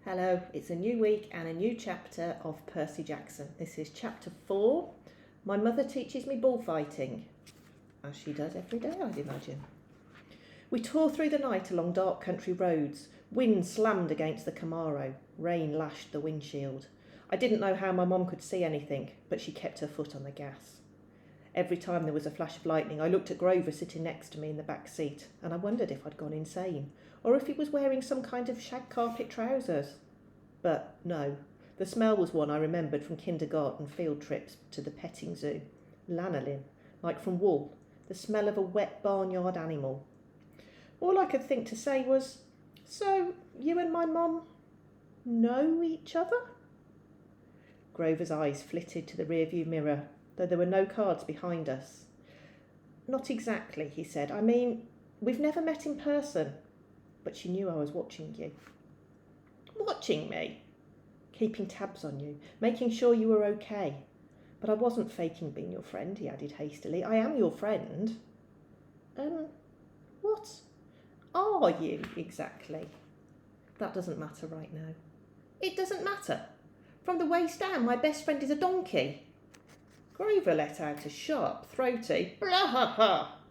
Hello, it's a new week and a new chapter of Percy Jackson. This is chapter 4. My mother teaches me bullfighting, as she does every day, I'd imagine. We tore through the night along dark country roads. Wind slammed against the Camaro. Rain lashed the windshield. I didn't know how my mum could see anything, but she kept her foot on the gas. Every time there was a flash of lightning, I looked at Grover sitting next to me in the back seat, and I wondered if I'd gone insane, or if he was wearing some kind of shag carpet trousers. But no, the smell was one I remembered from kindergarten field trips to the petting zoo. Lanolin, like from wool, the smell of a wet barnyard animal. All I could think to say was, "So, you and my mum know each other?" Grover's eyes flitted to the rearview mirror, though there were no cards behind us. "Not exactly," he said. "I mean, we've never met in person." But she knew I was watching you. "Watching me?" "Keeping tabs on you, making sure you were okay. But I wasn't faking being your friend," he added hastily. "I am your friend." What are you exactly?" "That doesn't matter right now." "It doesn't matter? From the waist down, my best friend is a donkey." Grover let out a sharp, throaty blah ha ha.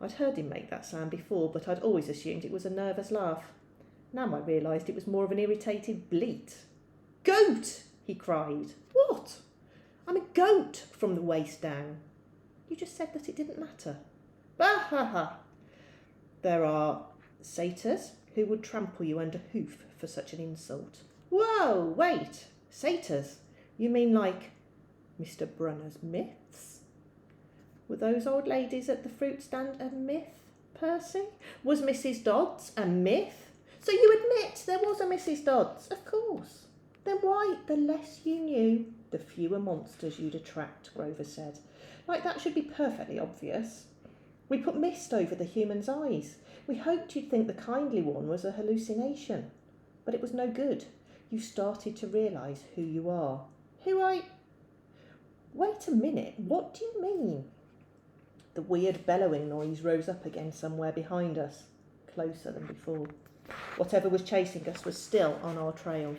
I'd heard him make that sound before, but I'd always assumed it was a nervous laugh. Now I realised it was more of an irritated bleat. "Goat!" he cried. "What?" "I'm a goat from the waist down." "You just said that it didn't matter." "Bah ha ha." "There are satyrs who would trample you under hoof for such an insult." "Whoa, wait. Satyrs? You mean like Mr. Brunner's myths?" "Were those old ladies at the fruit stand a myth, Percy? Was Mrs. Dodds a myth?" "So you admit there was a Mrs. Dodds?" "Of course." "Then why, the less you knew, the fewer monsters you'd attract," Grover said. "Like that should be perfectly obvious. We put mist over the human's eyes. We hoped you'd think the kindly one was a hallucination. But it was no good. You started to realise who you are." "Who I—" "Wait a minute, what do you mean?" The weird bellowing noise rose up again somewhere behind us, closer than before. Whatever was chasing us was still on our trail.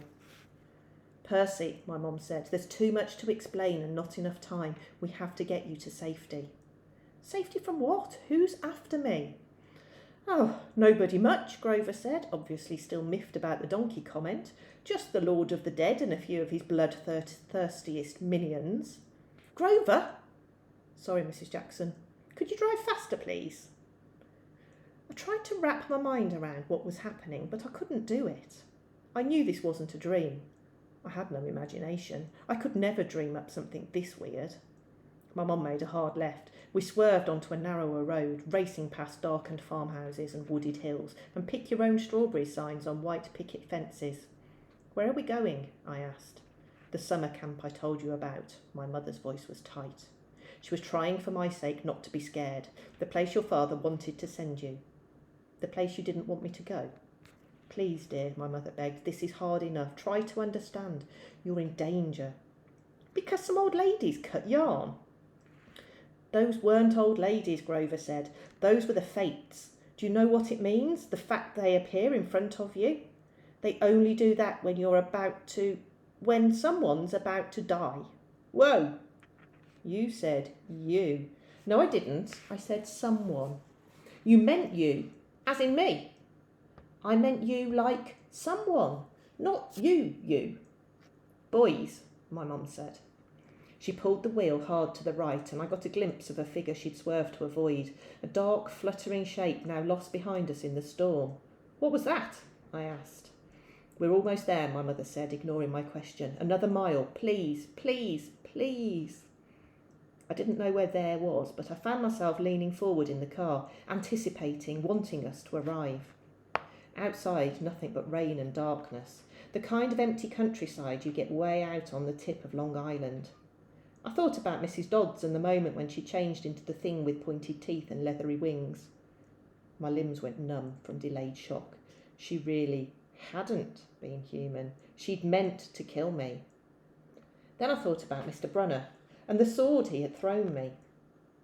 "Percy," my mum said, "there's too much to explain and not enough time. We have to get you to safety." "Safety from what? Who's after me?" "Oh, nobody much," Grover said, obviously still miffed about the donkey comment. "Just the Lord of the Dead and a few of his bloodthirstiest minions." "Grover!" "Sorry, Mrs. Jackson. Could you drive faster, please?" I tried to wrap my mind around what was happening, but I couldn't do it. I knew this wasn't a dream. I had no imagination. I could never dream up something this weird. My mum made a hard left. We swerved onto a narrower road, racing past darkened farmhouses and wooded hills, and pick your own strawberry signs on white picket fences. "Where are we going?" I asked. "The summer camp I told you about." My mother's voice was tight. She was trying for my sake not to be scared. "The place your father wanted to send you." "The place you didn't want me to go?" "Please, dear," my mother begged. "This is hard enough. Try to understand. You're in danger." "Because some old ladies cut yarn." "Those weren't old ladies," Grover said. "Those were the fates. Do you know what it means? The fact they appear in front of you? They only do that when someone's about to die." "Whoa." "You said you." "No, I didn't. I said someone." "You meant you, as in me." "I meant you like someone, not you." "Boys," my mum said. She pulled the wheel hard to the right, and I got a glimpse of a figure she'd swerved to avoid, a dark, fluttering shape now lost behind us in the storm. "What was that?" I asked. "We're almost there," my mother said, ignoring my question. "Another mile, please, please, please." I didn't know where there was, but I found myself leaning forward in the car, anticipating, wanting us to arrive. Outside, nothing but rain and darkness, the kind of empty countryside you get way out on the tip of Long Island. I thought about Mrs. Dodds and the moment when she changed into the thing with pointed teeth and leathery wings. My limbs went numb from delayed shock. She really hadn't been human. She'd meant to kill me. Then I thought about Mr. Brunner and the sword he had thrown me.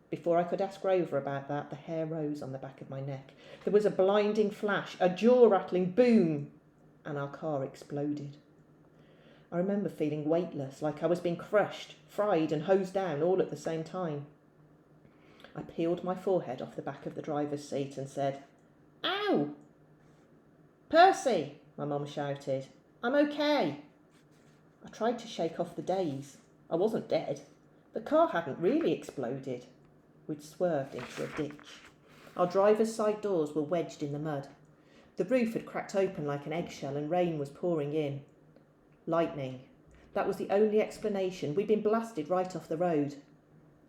Before I could ask Grover about that, the hair rose on the back of my neck. There was a blinding flash, a jaw-rattling boom. and our car exploded. I remember feeling weightless, like I was being crushed, fried and hosed down all at the same time. I peeled my forehead off the back of the driver's seat and said, "Ow! Percy!" my mum shouted. "I'm okay." I tried to shake off the daze. I wasn't dead. The car hadn't really exploded. We'd swerved into a ditch. Our driver's side doors were wedged in the mud. The roof had cracked open like an eggshell and rain was pouring in. Lightning. That was the only explanation. We'd been blasted right off the road.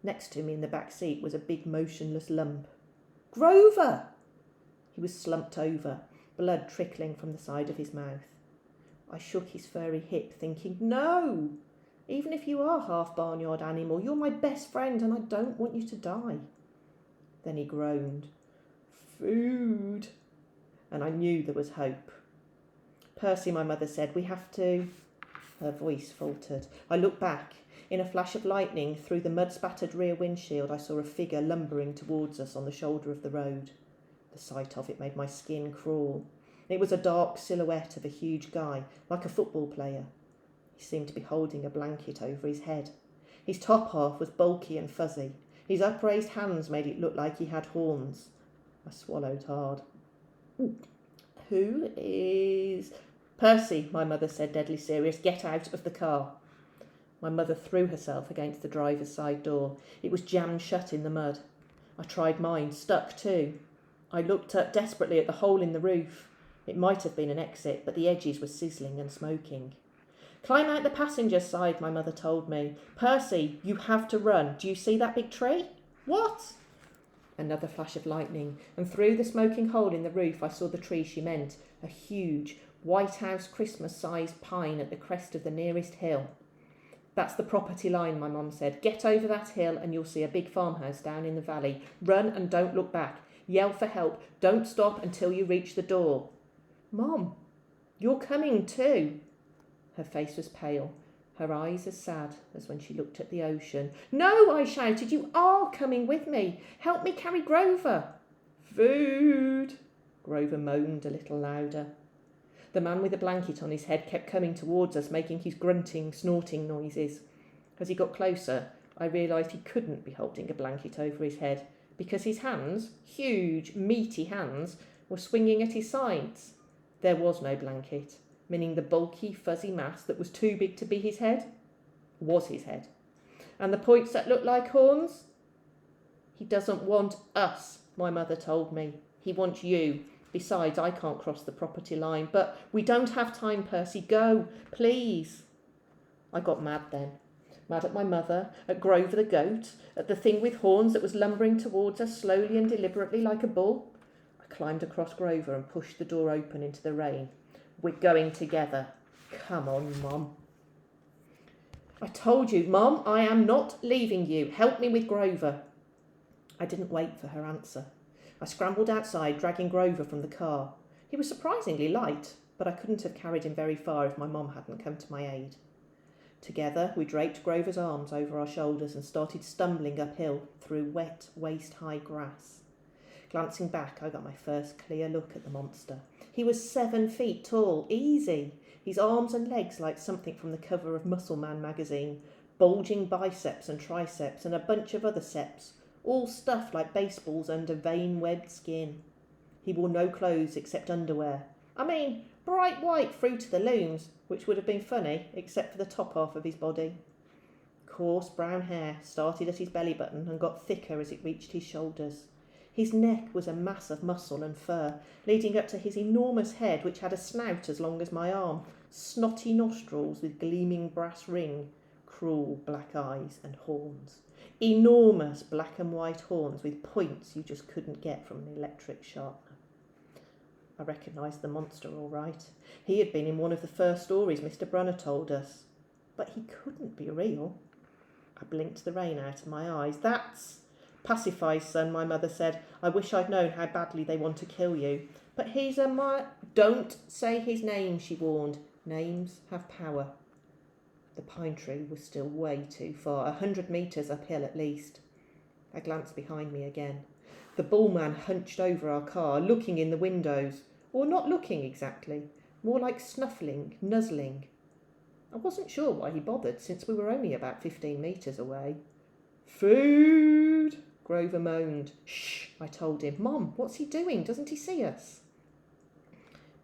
Next to me in the back seat was a big motionless lump. "Grover!" He was slumped over, blood trickling from the side of his mouth. I shook his furry hip, thinking, "No! Even if you are half barnyard animal, you're my best friend and I don't want you to die." Then he groaned. "Food!" And I knew there was hope. "Percy," my mother said, "we have to..." Her voice faltered. I looked back. In a flash of lightning, through the mud-spattered rear windshield, I saw a figure lumbering towards us on the shoulder of the road. The sight of it made my skin crawl. It was a dark silhouette of a huge guy, like a football player. He seemed to be holding a blanket over his head. His top half was bulky and fuzzy. His upraised hands made it look like he had horns. I swallowed hard. "Who is..." "Percy," my mother said, deadly serious. "Get out of the car." My mother threw herself against the driver's side door. It was jammed shut in the mud. I tried mine, stuck too. I looked up desperately at the hole in the roof. It might have been an exit, but the edges were sizzling and smoking. "Climb out the passenger side," my mother told me. "Percy, you have to run. Do you see that big tree?" "What?" Another flash of lightning, and through the smoking hole in the roof I saw the tree she meant, a huge, White House Christmas-sized pine at the crest of the nearest hill. "That's the property line," my mum said. "Get over that hill and you'll see a big farmhouse down in the valley. Run and don't look back. Yell for help. Don't stop until you reach the door." "Mum, you're coming too." Her face was pale, her eyes as sad as when she looked at the ocean. "No," I shouted, "you are coming with me. Help me carry Grover." "Food," Grover moaned a little louder. The man with the blanket on his head kept coming towards us, making his grunting, snorting noises. As he got closer, I realised he couldn't be holding a blanket over his head, because his hands, huge, meaty hands, were swinging at his sides. There was no blanket, meaning the bulky, fuzzy mass that was too big to be his head was his head. And the points that looked like horns? "He doesn't want us," my mother told me. "He wants you. Besides, I can't cross the property line. But we don't have time, Percy. Go, please." I got mad then. Mad at my mother, at Grover the goat, at the thing with horns that was lumbering towards us slowly and deliberately like a bull. I climbed across Grover and pushed the door open into the rain. "We're going together. Come on, Mum." "I told you, Mum, I am not leaving you. Help me with Grover." I didn't wait for her answer. I scrambled outside, dragging Grover from the car. He was surprisingly light, but I couldn't have carried him very far if my mum hadn't come to my aid. Together, we draped Grover's arms over our shoulders and started stumbling uphill through wet, waist-high grass. Glancing back, I got my first clear look at the monster. He was 7 feet tall, easy, his arms and legs like something from the cover of Muscle Man magazine, bulging biceps and triceps and a bunch of other seps, all stuffed like baseballs under vein-webbed skin. He wore no clothes except underwear. I mean, bright white through to the looms, which would have been funny except for the top half of his body. Coarse brown hair started at his belly button and got thicker as it reached his shoulders. His neck was a mass of muscle and fur, leading up to his enormous head, which had a snout as long as my arm, snotty nostrils with gleaming brass ring, cruel black eyes and horns. Enormous black and white horns with points you just couldn't get from an electric sharpener. I recognised the monster all right. He had been in one of the first stories Mr. Brunner told us. But he couldn't be real. I blinked the rain out of my eyes. "That's..." "Pacify, son," my mother said. "I wish I'd known how badly they want to kill you. But he's a "Don't say his name," she warned. "Names have power." The pine tree was still way too far, 100 metres uphill at least. I glanced behind me again. The bullman hunched over our car, looking in the windows, or not looking exactly. More like snuffling, nuzzling. I wasn't sure why he bothered, since we were only about 15 metres away. Food, Grover moaned. Shh, I told him. Mom, what's he doing? Doesn't he see us?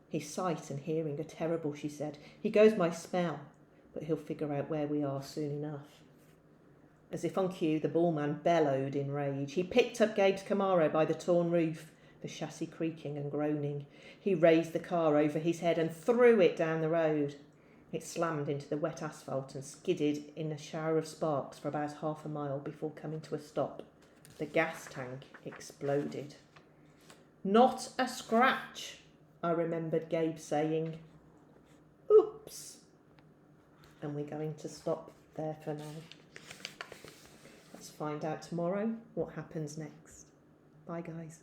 His sight and hearing are terrible, she said. He goes by smell, but he'll figure out where we are soon enough. As if on cue, the ballman bellowed in rage. He picked up Gabe's Camaro by the torn roof, the chassis creaking and groaning. He raised the car over his head and threw it down the road. It slammed into the wet asphalt and skidded in a shower of sparks for about half a mile before coming to a stop. The gas tank exploded. Not a scratch, I remembered Gabe saying. Oops. And we're going to stop there for now. Let's find out tomorrow what happens next. Bye, guys.